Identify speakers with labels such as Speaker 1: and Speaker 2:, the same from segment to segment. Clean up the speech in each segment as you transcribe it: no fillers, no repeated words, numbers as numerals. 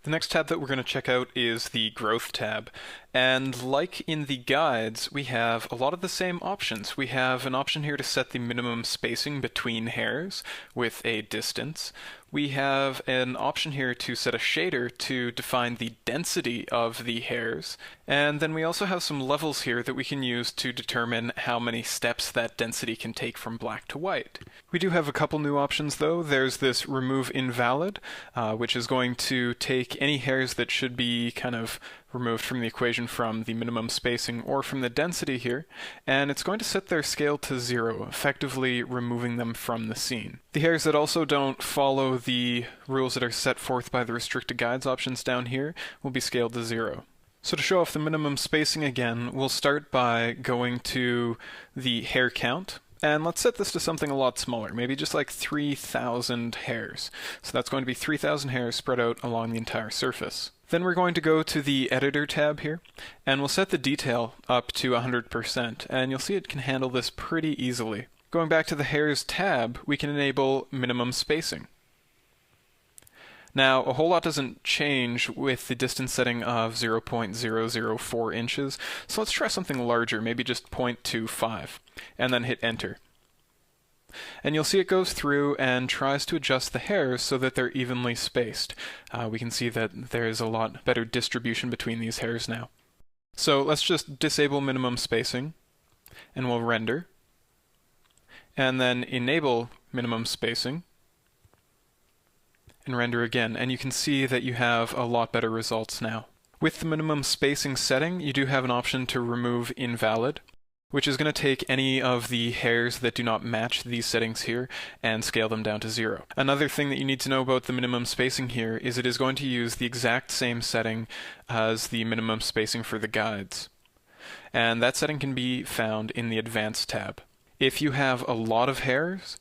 Speaker 1: The next tab that we're going to check out is the Growth tab. And like in the guides, we have a lot of the same options. We have an option here to set the minimum spacing between hairs with a distance. We have an option here to set a shader to define the density of the hairs. And then we also have some levels here that we can use to determine how many steps that density can take from black to white. We do have a couple new options though. There's this remove invalid, which is going to take any hairs that should be kind of removed from the equation from the minimum spacing or from the density here, and it's going to set their scale to 0, effectively removing them from the scene. The hairs that also don't follow the rules that are set forth by the restricted guides options down here will be scaled to 0. So to show off the minimum spacing again, we'll start by going to the hair count. And let's set this to something a lot smaller, maybe just like 3,000 hairs. So that's going to be 3,000 hairs spread out along the entire surface. Then we're going to go to the Editor tab here, and we'll set the detail up to 100%, and you'll see it can handle this pretty easily. Going back to the Hairs tab, we can enable minimum spacing. Now, a whole lot doesn't change with the distance setting of 0.004 inches, so let's try something larger, maybe just 0.25, and then hit Enter. And you'll see it goes through and tries to adjust the hairs so that they're evenly spaced. We can see that there's a lot better distribution between these hairs now. So let's just disable minimum spacing, and we'll render, and then enable minimum spacing, and render again, and you can see that you have a lot better results now. With the minimum spacing setting, you do have an option to remove invalid, which is going to take any of the hairs that do not match these settings here and scale them down to 0. Another thing that you need to know about the minimum spacing here is it is going to use the exact same setting as the minimum spacing for the guides. And that setting can be found in the Advanced tab. If you have a lot of hairs,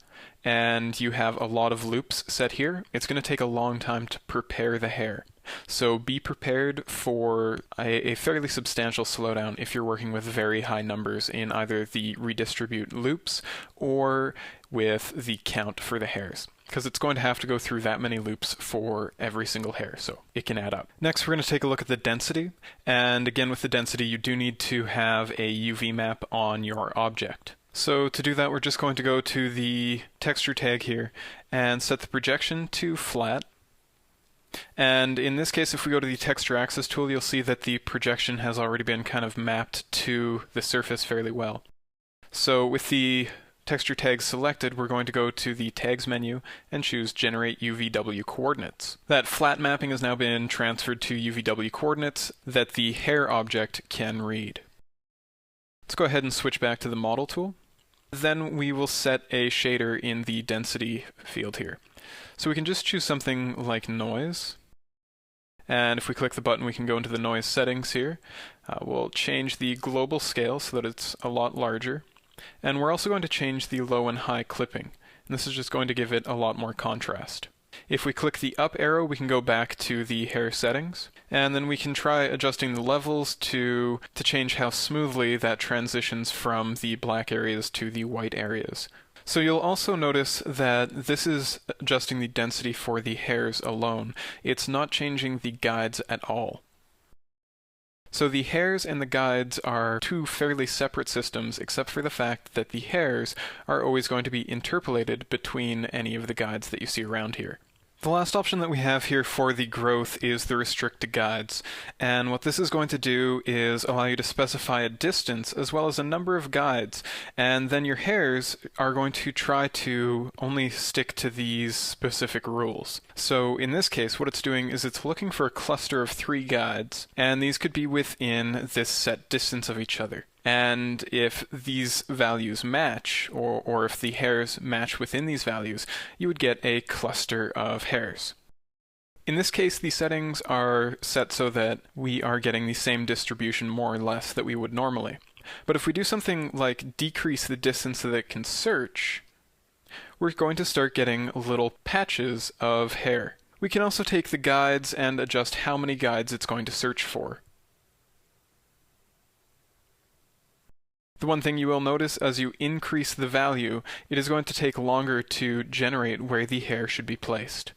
Speaker 1: and you have a lot of loops set here, it's going to take a long time to prepare the hair. So be prepared for a fairly substantial slowdown if you're working with very high numbers in either the redistribute loops or with the count for the hairs, because it's going to have to go through that many loops for every single hair, so it can add up. Next, we're going to take a look at the density, and again with the density you do need to have a UV map on your object. So to do that, we're just going to go to the texture tag here and set the projection to flat. And in this case, if we go to the texture axis tool, you'll see that the projection has already been kind of mapped to the surface fairly well. So with the texture tag selected, we're going to go to the tags menu and choose generate UVW coordinates. That flat mapping has now been transferred to UVW coordinates that the hair object can read. Let's go ahead and switch back to the model tool. Then we will set a shader in the density field here. So we can just choose something like noise. And if we click the button, we can go into the noise settings here. We'll change the global scale so that it's a lot larger. And we're also going to change the low and high clipping. And this is just going to give it a lot more contrast. If we click the up arrow, we can go back to the hair settings, and then we can try adjusting the levels to change how smoothly that transitions from the black areas to the white areas. So you'll also notice that this is adjusting the density for the hairs alone. It's not changing the guides at all. So the hairs and the guides are two fairly separate systems, except for the fact that the hairs are always going to be interpolated between any of the guides that you see around here. The last option that we have here for the growth is the restricted guides, and what this is going to do is allow you to specify a distance as well as a number of guides, and then your hairs are going to try to only stick to these specific rules. So in this case, what it's doing is it's looking for a cluster of 3 guides, and these could be within this set distance of each other. And if these values match, or if the hairs match within these values, you would get a cluster of hairs. In this case, the settings are set so that we are getting the same distribution more or less that we would normally. But if we do something like decrease the distance that it can search, we're going to start getting little patches of hair. We can also take the guides and adjust how many guides it's going to search for. The one thing you will notice as you increase the value, it is going to take longer to generate where the hair should be placed.